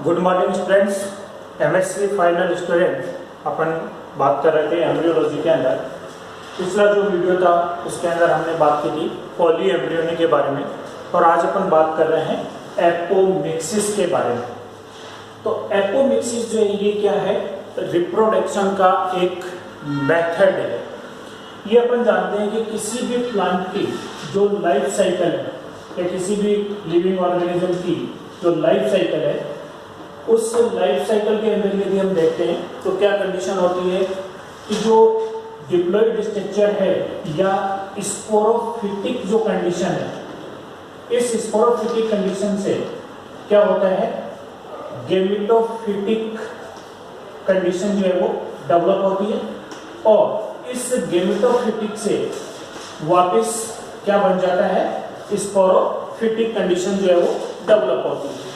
Good morning students. MSc final student अपन बात कर रहे थे एम्ब्रियोलॉजी के अंदर। पिछला जो वीडियो था उसके अंदर हमने बात की थी पॉली एम्ब्रियोनी के बारे में, और आज अपन बात कर रहे हैं एपोमिक्सिस के बारे में। तो एपोमिक्सिस जो है ये क्या है, रिप्रोडक्शन का एक मेथड है। ये अपन जानते हैं कि किसी भी प्लांट की जो लाइफ साइकिल है या किसी भी लिविंग ऑर्गेनिज्म की जो लाइफ साइकिल है, उस लाइफ साइकिल के अंदर यदि हम देखते हैं तो क्या कंडीशन होती है कि जो डिप्लॉइड स्ट्रक्चर है या स्पोरोफिटिक जो कंडीशन है, इस स्पोरोफिटिक कंडीशन से क्या होता है, गेमेटोफिटिक कंडीशन जो है वो डेवलप होती है, और इस गेमेटोफिटिक से वापस क्या बन जाता है, स्पोरोफिटिक कंडीशन जो है वो डेवलप होती है।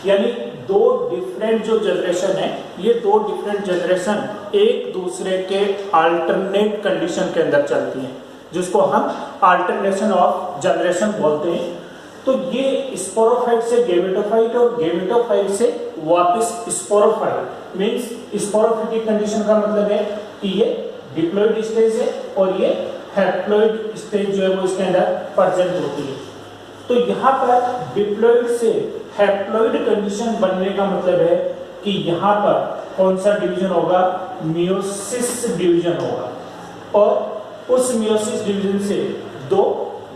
यानी दो डिफरेंट जो जनरेशन है, ये दो डिफरेंट जनरेशन एक दूसरे के अल्टरनेट कंडीशन के अंदर चलती हैं, जिसको हम अल्टरनेशन ऑफ जनरेशन बोलते हैं। तो ये स्पोरोफाइट से गेमेटोफाइट और गेमेटोफाइट से वापस स्पोरोफाइट मींस स्पोरोफिटिक कंडीशन का मतलब है कि ये डिप्लॉइड स्टेज है और ये हैप्लॉइड स्टेज जो है वो इसके अंदर प्रेजेंट होती है। तो यहाँ पर डिप्लॉइड से हैप्लॉइड कंडीशन बनने का मतलब है कि यहाँ पर कौन सा डिवीजन होगा, मियोसिस डिवीजन होगा, और उस मियोसिस डिवीजन से दो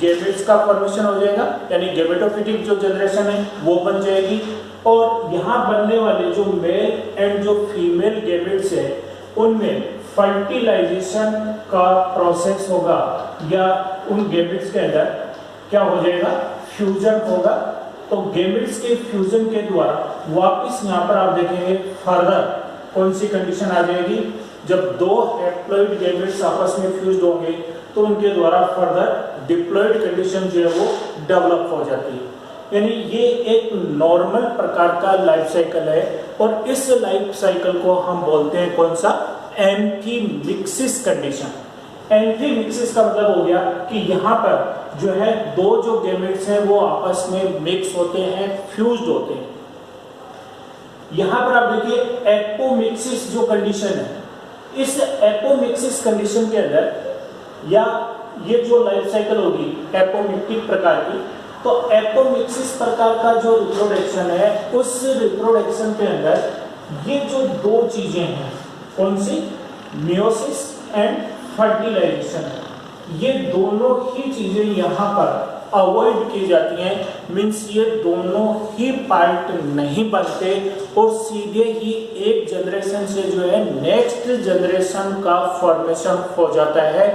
गैमेट्स का फॉर्मेशन हो जाएगा, यानी गैमेटोफिटिक जो जनरेशन है वो बन जाएगी, और यहाँ बनने वाले जो मेल एंड जो फीमेल गैमेट्स है उनमें फर्टिलाइजेशन का प्रोसेस होगा, या उन गैमेट्स के अंदर क्या हो जाएगा, फ्यूजन होगा। तो गैमेट्स के फ्यूजन के द्वारा वापस यहाँ पर आप देखेंगे फर्दर कौन सी कंडीशन आ जाएगी, जब दो हैप्लॉइड गैमेट्स आपस में फ्यूज्ड होंगे तो उनके द्वारा फर्दर डिप्लॉइड कंडीशन जो है वो डेवलप हो जाती है। यानी ये एक नॉर्मल प्रकार का लाइफ साइकिल है, और इस लाइफ साइकिल को हम बोलते हैं कौन सा, एम्फीमिक्सिस कंडीशन। एम्फीमिक्सिस का मतलब हो गया कि यहाँ पर जो है दो जो गैमेट्स हैं वो आपस में मिक्स होते हैं, फ्यूज्ड होते हैं। यहाँ पर आप देखिए एपोमिक्सिस जो कंडीशन है, इस एपोमिक्सिस कंडीशन के अंदर या ये जो लाइफ साइकिल होगी एपोमिक्टिक प्रकार की, तो एपोमिक्सिस प्रकार का जो रिप्रोडक्शन है, उस रिप्रोडक्शन के अंदर ये जो दो चीजें हैं, कौन सी, मियोसिस एंड फर्टिलाइजेशन, ये दोनों ही चीजें यहाँ पर अवॉइड की जाती हैं। मीन्स ये दोनों ही पार्ट नहीं बनते और सीधे ही एक जनरेशन से जो है नेक्स्ट जनरेशन का फॉर्मेशन हो जाता है,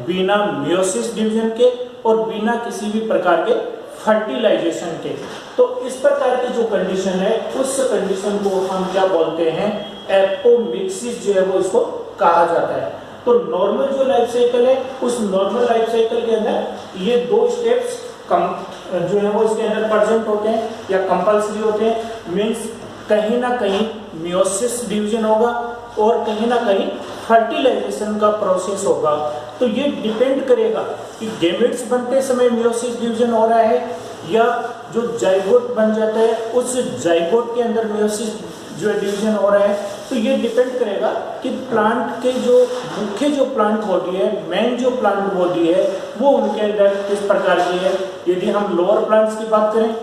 बिना मियोसिस डिवीजन के और बिना किसी भी प्रकार के फर्टिलाइजेशन के। तो इस प्रकार की जो कंडीशन है, उस कंडीशन को हम क्या बोलते हैं, एपोमिक्सिस जो है वो इसको कहा जाता है। तो नॉर्मल जो लाइफ साइकिल है, उस नॉर्मल लाइफ साइकिल के अंदर ये दो स्टेप्स जो है वो इसके अंदर प्रेजेंट होते हैं या कंपल्सरी होते हैं। मीन्स कहीं ना कहीं मियोसिस डिवीजन होगा और कहीं ना कहीं फर्टिलाइजेशन का प्रोसेस होगा। तो ये डिपेंड करेगा कि गैमेट्स बनते समय मियोसिस डिवीजन हो रहा है या जो जाइगोट बन जाता है उस जाइगोट के अंदर मियोसिस जो डिवीजन हो रहा है। तो ये डिपेंड करेगा कि प्लांट के जो मुख्य जो प्लांट बॉडी है, मेन जो प्लांट बॉडी है, वो उनके अंदर किस प्रकार की है। यदि हम लोअर प्लांट्स की बात करें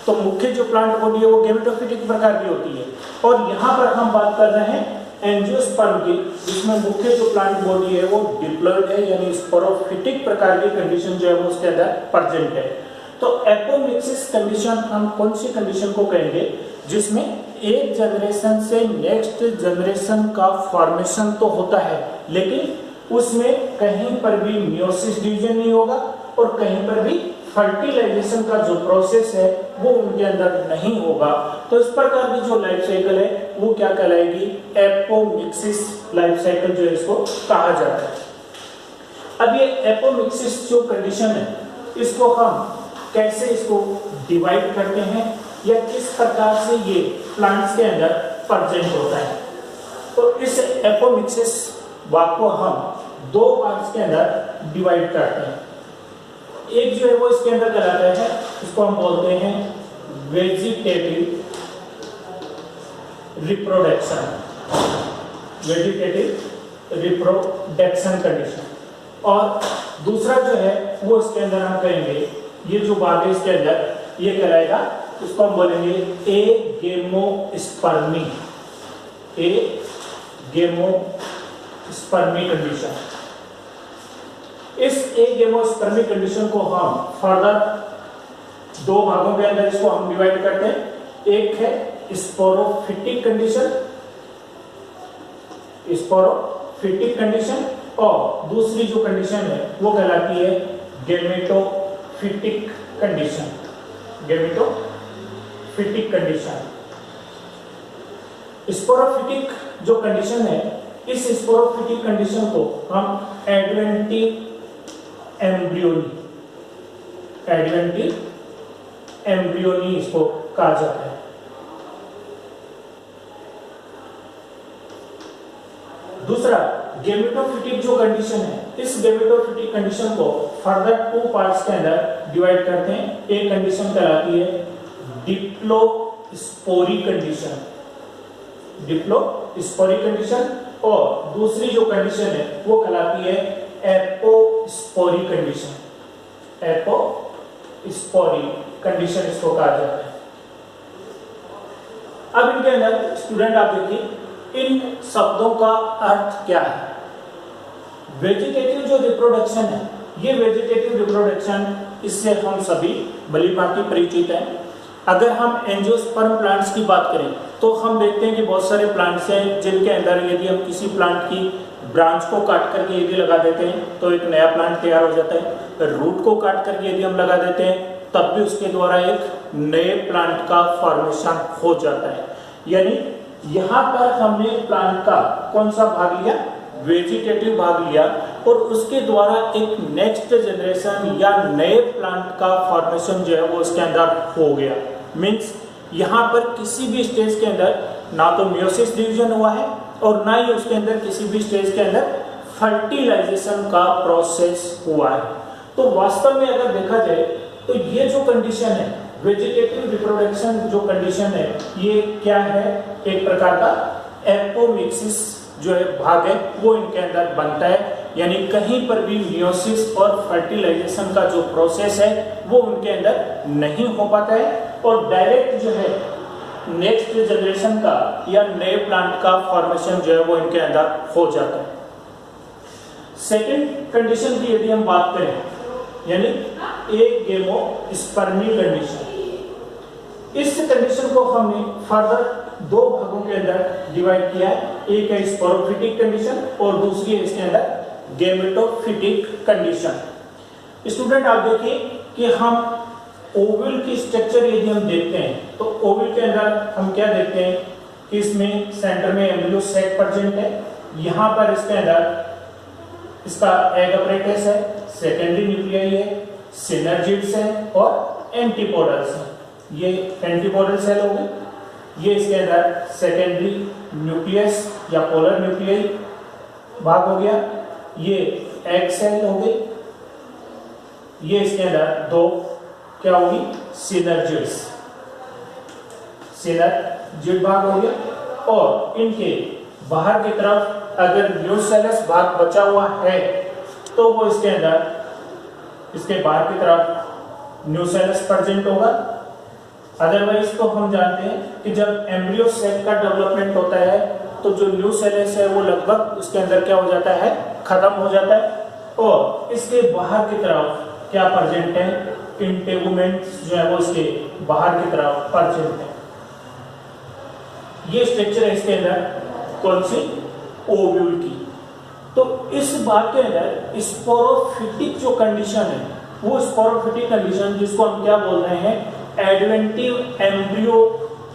तो मुख्य जो प्लांट बॉडी है वो गेमेटोफिटिक प्रकार की होती है, और यहाँ पर हम बात कर रहे हैं एंजियोस्पर्म की, जिसमें मुख्य जो प्लांट बॉडी है वो डिप्लॉइड है, यानी स्पोरोफिटिक प्रकार की कंडीशन जो है वो उसके अंदर प्रेजेंट है। तो एपोमिक्सिस कंडीशन हम कौन सी कंडीशन को कहेंगे, जिसमें एक जनरेशन से नेक्स्ट जनरेशन का फॉर्मेशन तो होता है, लेकिन उसमें कहीं पर भी मियोसिस डिवीजन नहीं होगा और कहीं पर भी फर्टिलाइजेशन का जो प्रोसेस है वो उनके अंदर नहीं होगा। तो इस प्रकार की जो लाइफ साइकिल है वो क्या कहलाएगी, एपोमिक्सिस लाइफ साइकिल जो है इसको कहा जाता है। अब ये एपोमिक्सिस जो कंडीशन है, इसको हम कैसे इसको डिवाइड करते हैं या किस प्रकार से ये प्लांट्स के अंदर प्रेजेंट होता है। तो इस एपोमिक्सिस भाग को हम दो पार्ट्स के अंदर डिवाइड करते हैं। एक जो है वो इसके अंदर कहलाता है, इसको हम बोलते हैं vegetative reproduction, vegetative reproduction condition. और दूसरा जो है वो इसके अंदर हम कहेंगे, ये जो भाग है इसके अंदर ये कहलाएगा, इसको हम बोलेंगे एगेमोस्पर्मी, एगेमोस्पर्मी कंडीशन। इस एगेमोस्पर्मी कंडीशन को हम फर्दर दो भागों के अंदर इसको हम डिवाइड करते हैं। एक है स्पोरोफिटिक कंडीशन, स्पोरोफिटिक कंडीशन, और दूसरी जो कंडीशन है वो कहलाती है gametophytic condition, gametophytic condition. Sporophytic जो कंडीशन है, इस स्पोरोफिटिक कंडीशन को हम एडवेंटिव एम्ब्रियोनी इसको कहा जाता है। दूसरा गेमेटोफिटिक जो कंडीशन है, इस गेमेटोफिटिक कंडीशन को फर्दर टू पार्ट्स के अंदर डिवाइड करते हैं। एक कंडीशन कहलाती है डिप्लोस्पोरी कंडीशन, डिप्लोस्पोरी कंडीशन, और दूसरी जो कंडीशन है वो कहलाती है एपोस्पोरी कंडीशन, एपोस्पोरी कंडीशन इसको कहा जाता है। अब इनके अंदर स्टूडेंट आप देखिए, इन शब्दों का अर्थ क्या है। वेजिटेटिव जो रिप्रोडक्शन है, ये वेजिटेटिव रिप्रोडक्शन, इससे हम सभी भली-भांति परिचित हैं। अगर हम एंजियोस्पर्म प्लांट्स की बात करें तो हम देखते हैं कि बहुत सारे प्लांट्स हैं जिनके अंदर यदि हम किसी प्लांट की ब्रांच को काट करके यदि लगा देते हैं तो एक नया प्लांट तैयार हो जाता है। रूट को काट करके यदि हम लगा देते हैं तब भी उसके द्वारा एक नए प्लांट का फॉर्मेशन हो जाता है। यानी यहाँ पर हमने प्लांट का कौन सा भाग लिया, वेजिटेटिव भाग लिया, और उसके द्वारा एक नेक्स्ट जनरेशन या नए प्लांट का फॉर्मेशन जो है वो उसके अंदर हो गया। मीन्स यहाँ पर किसी भी स्टेज के अंदर ना तो मियोसिस डिवीजन हुआ है और ना ही उसके अंदर किसी भी स्टेज के अंदर फर्टिलाइजेशन का प्रोसेस हुआ है। तो वास्तव में अगर देखा जाए तो ये जो कंडीशन है, वेजिटेटिव रिप्रोडक्शन जो कंडीशन है, ये क्या है, एक प्रकार का एपोमिक्सिस जो है भाग है वो इनके अंदर बनता है। यानी कहीं पर भी मियोसिस और फर्टिलाइजेशन का जो प्रोसेस है वो उनके अंदर नहीं हो पाता है और डायरेक्ट जो है नेक्स्ट जनरेशन का या नए प्लांट का फॉर्मेशन जो है वो इनके अंदर हो जाता है। सेकंड कंडीशन की यदि हम बात करें, यानी एगेमोस्पर्मी कंडीशन, इस कंडीशन को हमने फर्दर दो भागों के अंदर डिवाइड किया है। एक है स्पोरोफिटिक कंडीशन और दूसरी है इसके अंदर गेमेटोफिटिक कंडीशन। स्टूडेंट आप देखिए कि हम ओवल की स्ट्रक्चर यदि हम देखते हैं तो ओवल के अंदर हम क्या देखते हैं कि इसमें सेंटर में एम्ब्रियो सैक प्रेजेंट है। यहाँ पर इसके अंदर इसका एग अपरेटस है, सेकेंडरी न्यूक्लियाई है, सिनर्जिड्स है और एंटीपोडल्स है। ये एंटीपोडल सेल हो गए, ये इसके अंदर सेकेंडरी न्यूक्लियस या पोलर न्यूक्लियाई भाग हो गया, ये एग सेल हो गए, ये इसके अंदर दो क्या होगी सिनर्जिड्स, सिनर्जिड भाग हो गया। और इनके बाहर की तरफ अगर न्यूसेलस भाग बचा हुआ है तो वो इसके अंदर इसके बाहर की तरफ न्यूसेलस प्रेजेंट होगा। अदरवाइज तो हम जानते हैं कि जब एम्ब्रियो सेल का डेवलपमेंट होता है तो जो न्यूसेलस है वो लगभग उसके अंदर क्या हो जाता है, खत्म हो जाता है और इसके बाहर की तरफ क्या प्रेजेंट है, इंटेगुमेंट्स जो है वो इसके बाहर की तरफ प्रेजेंट है। ये स्ट्रक्चर है इसके अंदर कौन सी, ओव्यूल की। तो इस बात के अंदर स्पोरोफिटिक जो कंडीशन है वो स्पोरोफिटिक कंडीशन जिसको हम क्या बोल रहे हैं, एडवेंटिव एम्ब्रियो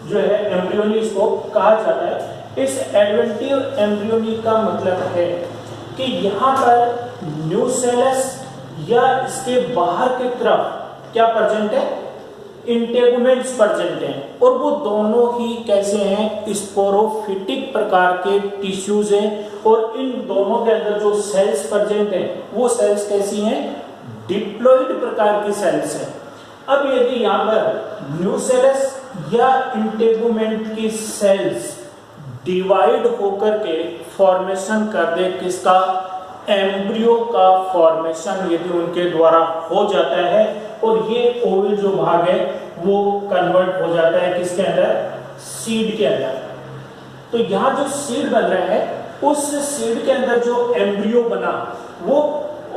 जो है एम्ब्रियोनी इसको कहा जाता है। इस एडवेंटिव एम्ब्रियोनी का मतलब है कि यहाँ पर न्यूसेलस या इसके बाहर की तरफ क्या प्रेजेंट है, इंटेगुमेंट्स प्रेजेंट हैं और वो दोनों ही कैसे हैं, स्पोरोफिटिक प्रकार के टिश्यूज हैं और इन दोनों के अंदर जो सेल्स प्रेजेंट हैं वो सेल्स कैसी हैं, डिप्लॉइड प्रकार की सेल्स हैं। अब यदि यहाँ पर न्यूसेलस या इंटेगुमेंट की सेल्स डिवाइड होकर के फॉर्मेशन कर दे किसका, एम्ब्रियो का फॉर्मेशन यदि उनके द्वारा हो जाता है और ये ओवल जो भाग है वो कन्वर्ट हो जाता है किसके अंदर, सीड के अंदर। तो यहाँ जो सीड बन रहा है उस सीड के अंदर जो एम्ब्रियो बना वो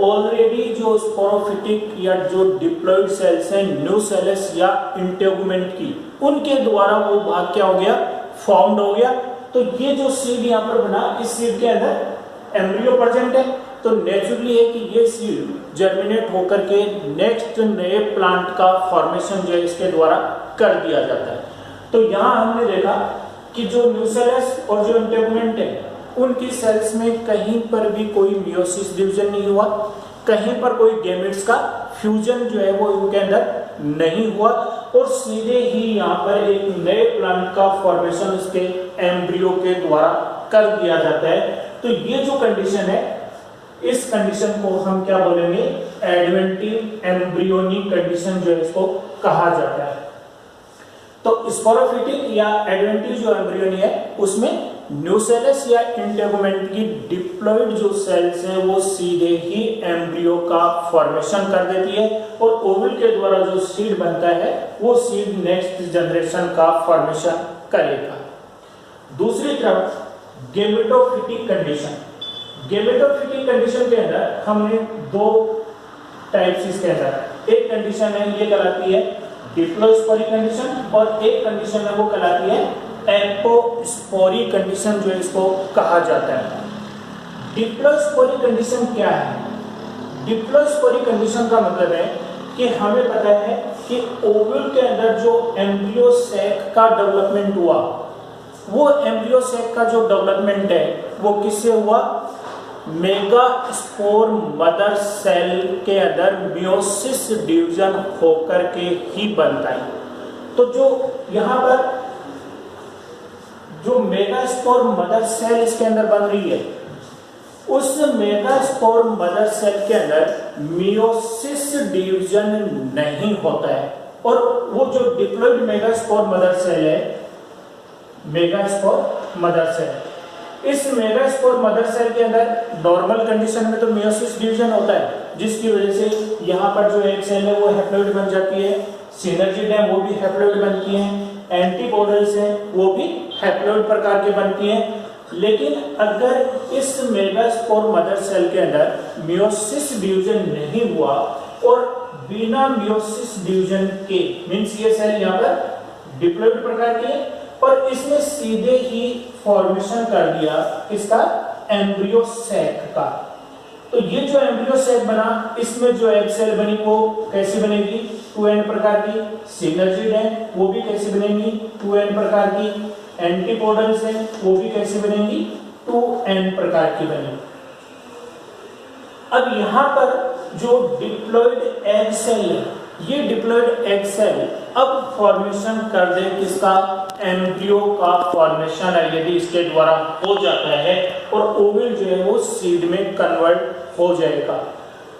ऑलरेडी जो स्पोरोफिटिक या जो डिप्लॉइड सेल्स हैं, न्यूसेलस या इंटेगुमेंट की, उनके द्वारा वो भाग क्या हो गया, फॉर्म्ड हो गया। तो ये जो सीड यहाँ पर बना, इस सीड के अंदर एम्ब्रियो प्रेजेंट है, तो नेचुरली है कि ये सीड जर्मिनेट होकर के नेक्स्ट नए प्लांट का फॉर्मेशन जो है इसके द्वारा कर दिया जाता है। तो यहाँ हमने देखा कि जो न्यूसेलस और जो इंटेगुमेंट है उनकी सेल्स में कहीं पर भी कोई मियोसिस डिवीजन नहीं हुआ, कहीं पर कोई गैमेट्स का फ्यूजन जो है वो इनके अंदर नहीं हुआ और सीधे ही यहाँ पर एक नए प्लांट का फॉर्मेशन उसके एम्ब्रियो के द्वारा कर दिया जाता है। तो ये जो कंडीशन है, इस कंडीशन को हम क्या बोलेंगे, एडवेंटिव एम्ब्रियोनिक कंडीशन जो है इसको कहा जाता है। तो स्पोरोफिटिक या एडवेंटिव जो एम्ब्रियोनी है उसमें न्यूसेलस या इंटेगुमेंट की डिप्लॉइड जो सेल्स हैं वो सीधे ही एम्ब्रियो का फॉर्मेशन कर देती है और ओवल के द्वारा जो सीड बनता है वो सीड नेक्स्ट जनरेशन का फॉर्मेशन करेगा। दूसरी तरफ गेमेटोफिटिक कंडीशन, गेमेटोफिटिक कंडीशन के अंदर हमने दो टाइप्स इसके अंदर, एक कंडीशन है ये कहलाती है डिप्लोस्पोरी कंडीशन और एक कंडीशन है वो कहलाती है एपोस्पोरी कंडीशन जो इसको कहा जाता है। डिप्लोस्पोरी कंडीशन क्या है? डिप्लोस्पोरी कंडीशन का मतलब है कि हमें पता है कि ओवल के अंदर जो एम्ब्रियो सैक का डेवलपमेंट हुआ, वो एम्ब्रियो सैक का जो डेवलपमेंट है वो किससे हुआ, मेगास्पोर मदर सेल के अंदर मियोसिस डिवीजन होकर के ही बनता है। तो जो यहाँ पर जो मेगास्पोर मदर सेल इसके अंदर बन रही है, उस मेगास्पोर मदर सेल के अंदर मियोसिस डिवीजन नहीं होता है और वो जो डिप्लॉइड मेगास्पोर मदर सेल है, मेगास्पोर मदर सेल, इस मेगास्पोर मदर सेल के अंदर नॉर्मल कंडीशन में तो मियोसिस डिवीजन होता है जिसकी वजह से यहाँ पर जो एक सेल है वो हैप्लॉइड बन जाती है, सिनर्जिड है वो भी हैप्लॉइड बनती है, एंटीबॉडीज हैं वो भी हैप्लॉइड प्रकार की बनती हैं। लेकिन अगर इस मेगास्पोर मदर सेल के अंदर मियोसिस डिवीजन नहीं हुआ और बिना मियोसिस डिवीजन के, मींस ये सेल यहाँ पर डिप्लॉइड प्रकार की है और इसने सीधे ही फॉर्मेशन कर दिया इसका एम्ब्रियो सैक का। तो ये जो एम्ब्रियो सैक बना, इसमें जो एग सेल बनी वो कैसी बनेगी, 2n प्रकार की, सिनर्जिड है वो भी कैसी बनेंगी, 2n प्रकार की, एंटीबॉडीज है वो भी कैसी बनेंगी, 2n प्रकार की बनेंगी। अब यहाँ पर जो डिप्लॉइड एग सेल है, ये डिप्लॉइड एग सेल अब फॉर्मेशन कर दे किसका, एम्ब्रियो का फॉर्मेशन है यदि इसके द्वारा हो जाता है और ओवल जो है वो सीड में कन्वर्ट हो जाएगा।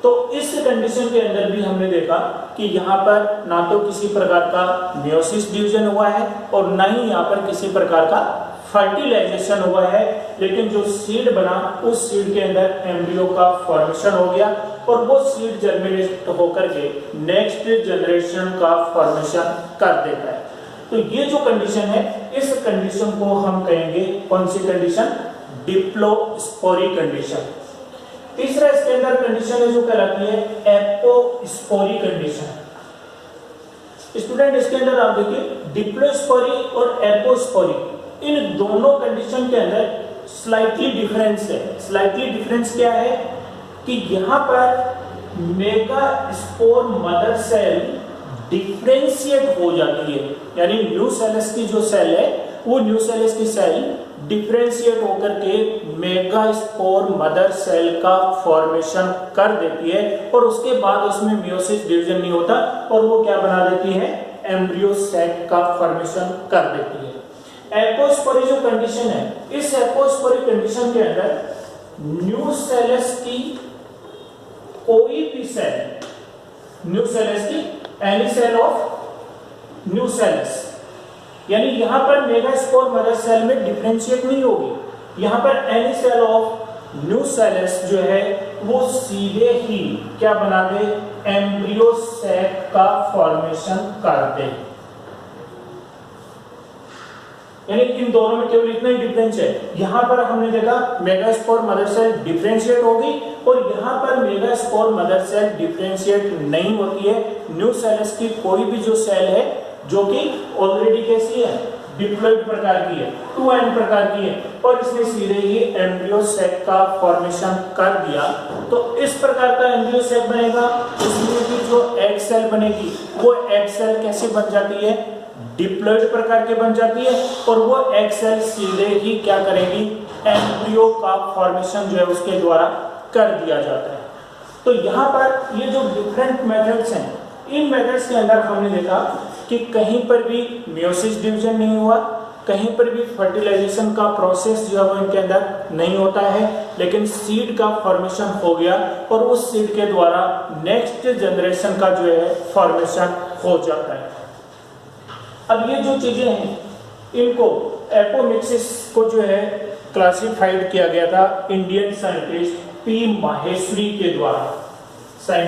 तो इस कंडीशन के अंदर भी हमने देखा कि यहाँ पर ना तो किसी प्रकार का मियोसिस डिवीजन हुआ है और ना ही यहाँ पर किसी प्रकार का फर्टिलाइजेशन हुआ है, लेकिन जो सीड बना उस सीड के अंदर एम्ब्रियो का फॉर्मेशन हो गया और वो सीड जर्मिनेट होकर के नेक्स्ट जनरेशन का फॉर्मेशन कर देता है। तो ये जो कंडीशन है, इस कंडीशन को हम कहेंगे कौन सी कंडीशन, डिप्लोस्पोरी कंडीशन। तीसरा इसके अंदर कंडीशन है जो कहलाती है एपोस्पोरी कंडीशन। स्टूडेंट इसके अंदर आप देखिए डिप्लोस्पोरी और एपोस्पोरी, इन दोनों कंडीशन के अंदर स्लाइटली डिफरेंस है। स्लाइटली डिफरेंस क्या है कि यहाँ पर मेगास्पोर मदर सेल डिफरेंशिएट हो जाती है, यानी न्यूसेलस की जो सेल है वो न्यूसेलस की सेल डिफरेंशिएट होकर के मेगास्पोर मदर सेल का फॉर्मेशन कर देती है और उसके बाद उसमें मियोसिस डिवीजन नहीं होता और वो क्या बना देती है, एम्ब्रियो सैक का फॉर्मेशन कर देती है। एपोस्पोरी जो कंडीशन है, इस एपोस्पोरी कंडीशन के अंदर न्यूसेलस की कोई भी सेल, न्यूसेलस की एनी सेल ऑफ न्यूसेलस यानी यहाँ पर मेगास्पोर मदर सेल में डिफरेंशिएट नहीं होगी। यहाँ पर any cell of nucellus जो है वो सीधे ही क्या बनाते, एम्ब्रियो सैक का फॉर्मेशन करते हैं। यानी इन दोनों में केवल इतना ही डिफरेंस है। यहां पर हमने देखा मेगास्पोर मदर सेल डिफरेंशिएट होगी और यहां पर मेगास्पोर मदर सेल डिफरेंशिएट नहीं होती है। न्यू सेल्स की कोई भी जो सेल है जो कि ऑलरेडी कैसी है, डिप्लॉइड प्रकार की है, 2n प्रकार की है, और इसने सीधे ही एम्ब्रियो सैक का फॉर्मेशन कर दिया। तो इस प्रकार का एम्ब्रियो सैक बनेगा। इसमें भी जो एग सेल बनेगी वो एग सेल कैसे बन जाती है, डिप्लॉइड प्रकार के बन जाती है, और वो एग सेल सीधे ही क्या करेगी, एम्ब्रियो का फॉर्मेशन जो है उसके द्वारा कर दिया जाता है। तो यहाँ पर ये जो डिफरेंट मेथड्स हैं, इन मेथड्स के अंदर हमने देखा कि कहीं पर भी मियोसिस डिवीजन नहीं हुआ, कहीं पर भी फर्टिलाइजेशन का प्रोसेस जो है वो इनके अंदर नहीं होता है, लेकिन सीड का फॉर्मेशन हो गया और उस सीड के द्वारा नेक्स्ट जनरेशन का जो है फॉर्मेशन हो जाता है। अब ये जो चीजें हैं इनको एपोमिक्सिस को जो है क्लासिफाइड किया गया था इंडियन साइंटिस्ट पी माहेश्वरी के द्वारा।